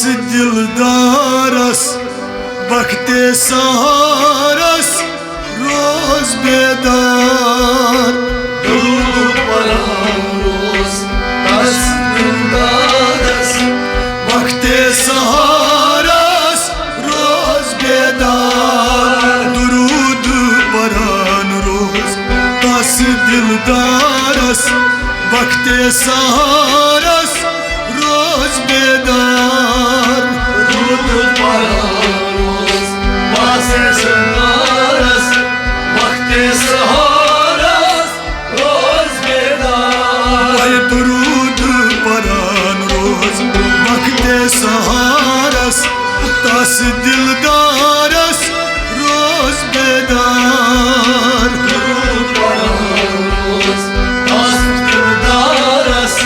दिलदारस वक्ते सहारस रोज बेदार दुरूद पढ़ां रोज तस दिलदारस वक्ते सहारस रोज बेदार दुरूद पढ़ां रोज तस दिलदारस वक्ते सहारस रोज बेदार दुरूद पढ़ां रोज वासे सहारस वक्ते सहारस रोज बेदार दुरूद पढ़ां रोज वक्ते सहारस तस दिलदारस रोज बेदार दुरूद पढ़ां रोज तस दिलदारस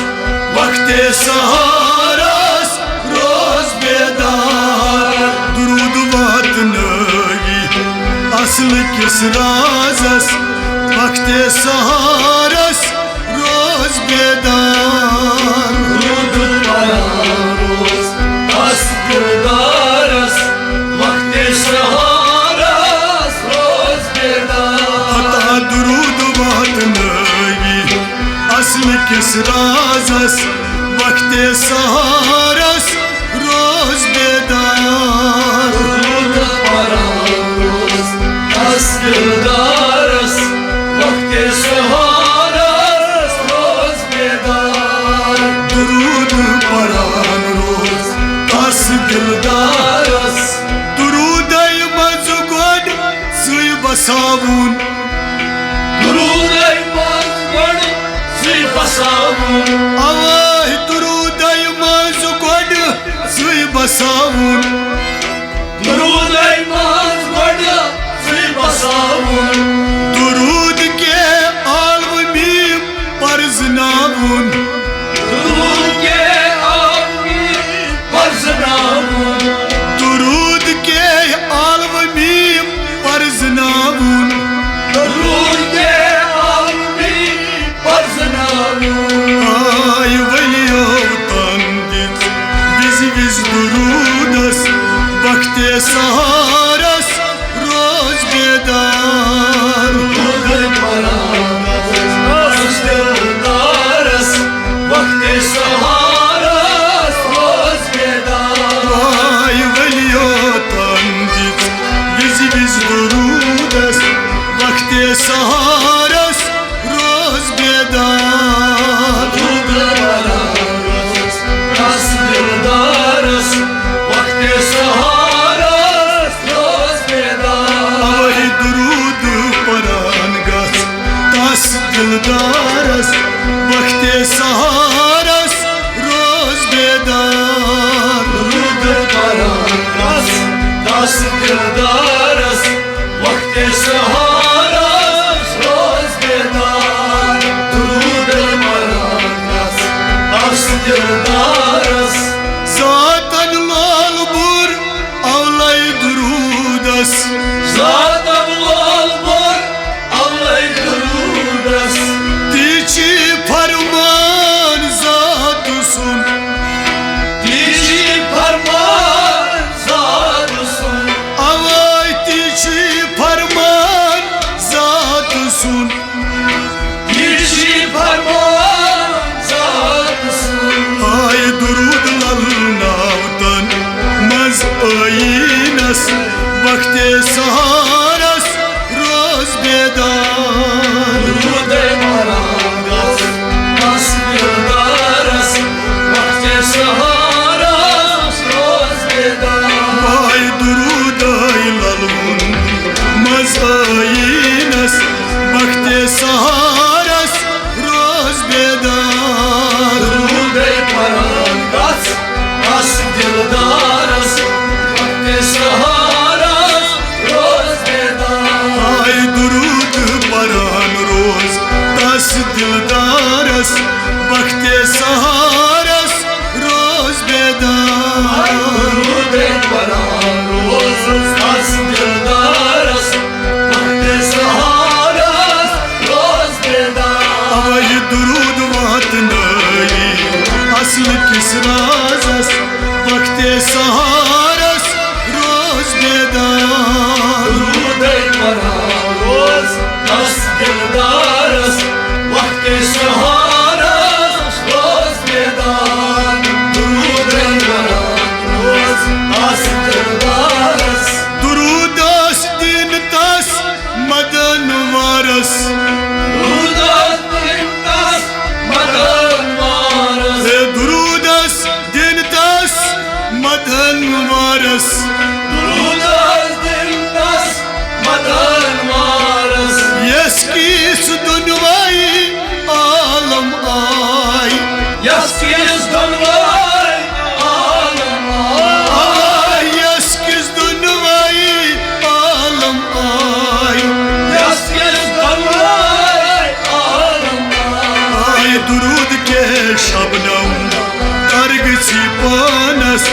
वक्ते सहारस रोज बेदार दुरूद वात नई असल किस राजस वक्ते सहारस रोज बेदार दुरूद पढ़ां रोज तस दिलदारस वक्ते सहारस रोज बेदार अता दुरूद वात नई असल किस राजस वक्ते सहारस रोज बेदार दुरूद पढ़ां रोज तस दिलदारस वक्ते सहारस रोज बेदार दुरूद पढ़ां रोज तस दिलदारस दुरूदै मज गोड सुई बसावुन दुरूदै मज गोड सुई बसावुन अवै दुरूदै मज गोड सुई बसावुन दुरूदै मज गोड सुई बसावुन दुरूद के आलव मीम परजनावुन दुरूद के आलमी परजनावुन दुरूद के आलव मीम परजनावुन दुरूद के आलमी परजनावुन आय वलियो तंदित विज विज दुरूदस वक्ते सहारस रोज बेदार दुरूद पढ़ां तस दिलदारस वक्ते सहारस रोज बेदार आय वलियो तंदित विज विज दुरूदस वक्ते सहारस रोज बेदार दुरूद पढ़ां तस दिलदारस वक्ते सहारस रोज बेदार वही दुरूद पढ़ां गस तस दिलदारस वक्ते सहारस रोज बेदार दुरूद पढ़ां तस दिलदारस वक्ते सहारस रोज बेदार दुरूद पढ़ां तस दिलदारस जातन लाल बुर अवलै दुरूदस ज़ातन लाल बुर अवलै दुरूदस तीची फरमान जात सुन तीची फरमान ज़ात सुन अवै तीची फरमान जात सुन तीची फरमान ज़ात सुन आय दुरूद ललनावतन मज आईनस वक्ते सहारस रोज बेदार दुरूद पढ़ां तस दिलदारस वक्ते सहारस रोज बेदार आय दुरूद ललमुन मज आईनस वक्ते सहारस रोज बेदार दुरूद पढ़ां तस दिलदारस वक्ते सहारस रोज बेदार आय दुरूद पढ़ां रोज तस दिलदारस वक्ते सहारस रोज बेदार दुरूद पढ़ां रोज तस दिलदारस वक्ते सहारस रोज बेदार अवै दुरूद वात नई असल किस राजस वक्ते सहारस रोज बेदार दुरूदै पढ़ान रोज दस दिलदारस वक्त सहारस रोज बेदार दुरूदै पढ़ान रोज दस दिलदारस दुरूदस दिन तस मदन वारस दुरूदस दिन तस मदन वारस दुरूदस दिन तस मदन वारस दुरूदस दिन तस मदन वारस यस किस दुनवाई आलम आई यस किस दुनवाई आलम आई यस किस दुनवाई आलम आई यस किस दुनवाई आलम आई दुरूद के शबनम तरगसी पानस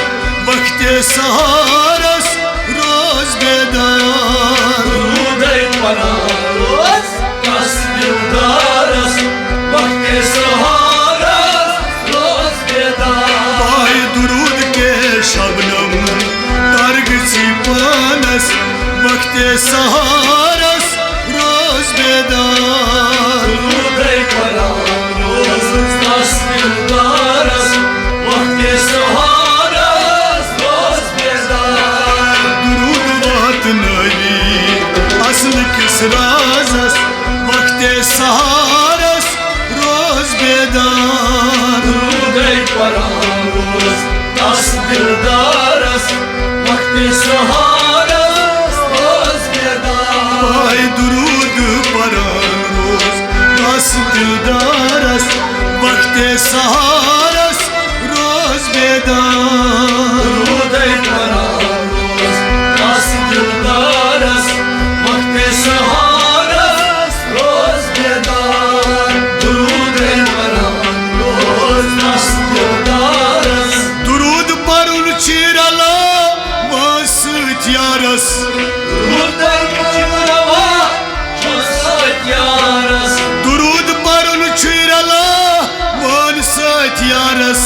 वक्त सहारस रोज बेदार दुरूदै पढ़ान रोज दस दिलदारस वक्त सहारस रोज बेदार दुरूद के शबनम तरगसी पानस वक्त सहारस रोज बेदार दुरूदै पढ़ान रोज दस दिलदारस वक्त सहारस रोज बेदार दुरूद वात नवी असल किस राजस वक्त सहारस रोज बेदार दुरूदै पढ़ान रोज दस दिलदारस वक्त सहारस रोज बेदार दुरूद परान रोज दस दिलदारस वक्त सहारस रोज बेदार दुरूदै पढ़ान रोज दस दिलदारस वक्त सहारस रोज बेदार दुरूदै पढ़ान रोज दस दिलदारस दुरूद परुन चिरला वसत यारस दुरूदै पढ़वा वसत यारस दुरूद परुन चिरला वसत यारस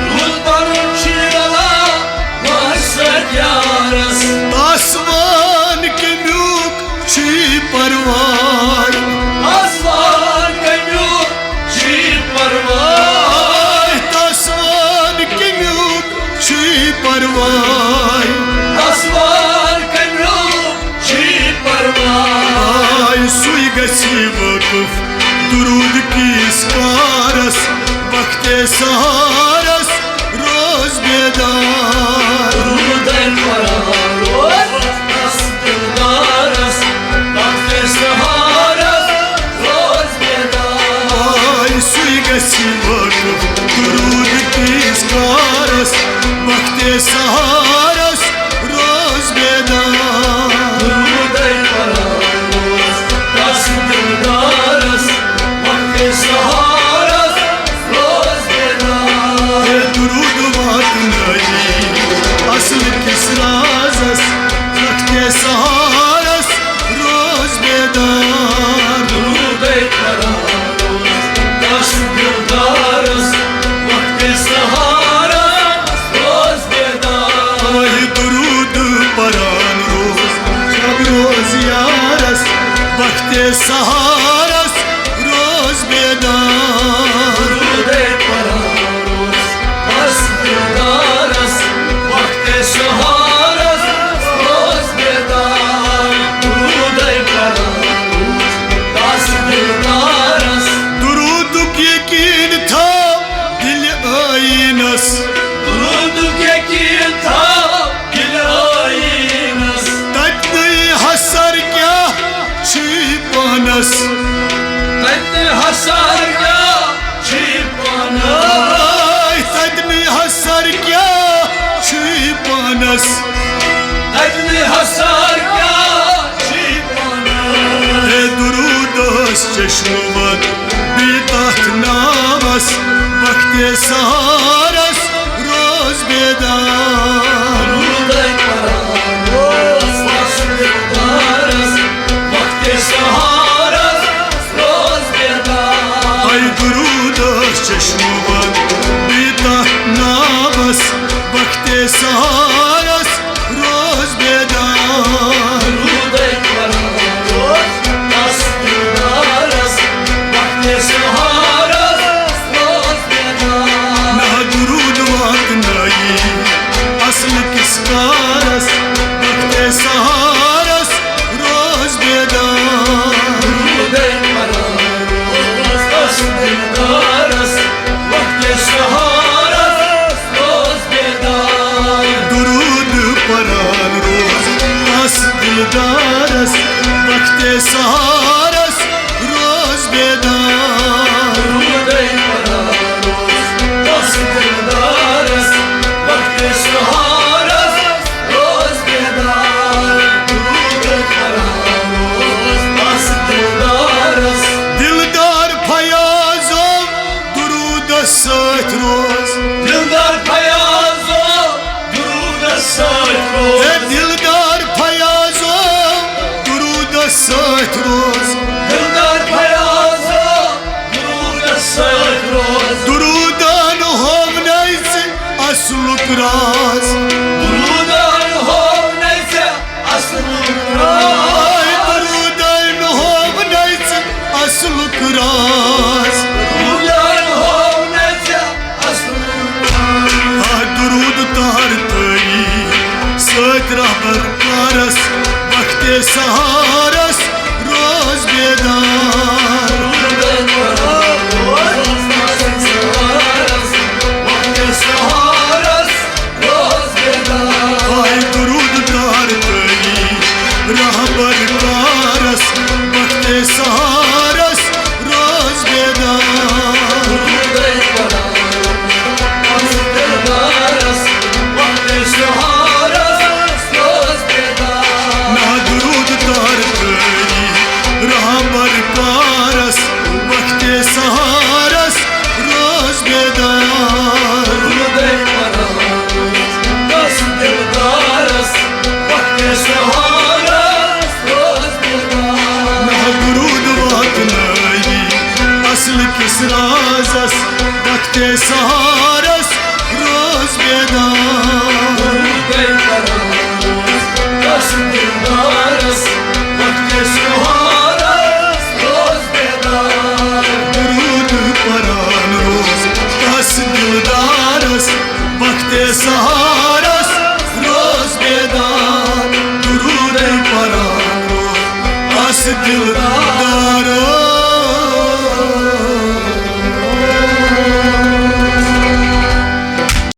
दुरूद पढ़न शिरला वसत यारस आसमान के म्यूक छी परवार आसमान कन्यू छी परवार आसमान के म्यूक छी परवार आसमान कन्यू छी परवार सुई गसी वकुफ दुरूद की इसकारस वक्त सहारस रोज बेदार दुरूदै पढ़ान रोज दस दिलदारस वक्त सहारस रोज बेदार सुई गसी वकुफ दुरूद की इसकारस वक्त सहारस रोज बेदार दुरूदै पढ़ान रोज दस दिलदारस वक्त सहारस रोज बेदार दुरूद वात नई असल किस राजस वक्त सहारस रोज बेदार दुरूदै पढ़ान रोज दस दिलदारस वक्त सहारस रोज बेदार दुरूद परान रोज शब रोज यारस वक्त सहारस रोज बेदार दुरूदै पढ़ान रोज दस दिलदारस वक्त सहारस रोज बेदार दुरूदै पढ़ान रोज दस दिलदारस दुरूद यकीन था दिल आईनस दुरूद यकीन था दिल आईनस तत्व हसर क्या छी पानस तत हसर क्या छी पानस तदमी हसर क्या छी पानस तत हसर क्या छी पानस दुरूदस चश्मवत बीतात नामस वक्त सहारस रोज बेदार दुरूदै पढ़ान रोज दस दिलदारस वक्त सहारस रोज बेदार दुरूदस चश्मवत बीतात नामस वक्त सहारस रोज बेदार Durud pararos das dildaras vakte saharas roz bedar ना दुरूद वक्त नहीं असल किसकारस वक्त सहारस रोज बेदार Durud pararos das dildaras vakte saharas roz bedar दुरूद परान रोज अस दिलदारस वक्त सहारस रोज बेदार Durud pararos das dildaras vakte saharas roz bedar Durud pararos das dildaras दिलदार फयाजो दुरूद सत रोज Dildar payazo, duruda sayros दिलदार फयाजो दुरूद सत रोज Dildar payazo, duruda sayros दुरूदान होवनैच असलुक राज Durudan hov neyse aslın Ay दुरूदान होवनैच असलुक राज Durudan hov neyse aslın आ दुरूद तार तई सत रहबर कारस वक्त सहारस रोज बेदार Durudan pararos, nasıl saharas Vakte saharas, roz bedar Ay दुरूद तार तई रहबर कारस वक्त सहारस रोज बेदार Durud pararos, dildaras vakte saharas roz bedar ना दुरूद तार तई रहबर कारस वक्त सहारस रोज बेदार Durud pararos, nasıl dildaras vakte saharas roz bedar ना दुरूद वक्त नहीं असल किस राजस वक्त सहारस रोज बेदार Durud pararos, nasıl dildaras vakte saharas roz bedar दुरूद परान रोज अस दिलदारस वक्त सहारस रोज बेदार दुरूद परान रोज अस दिल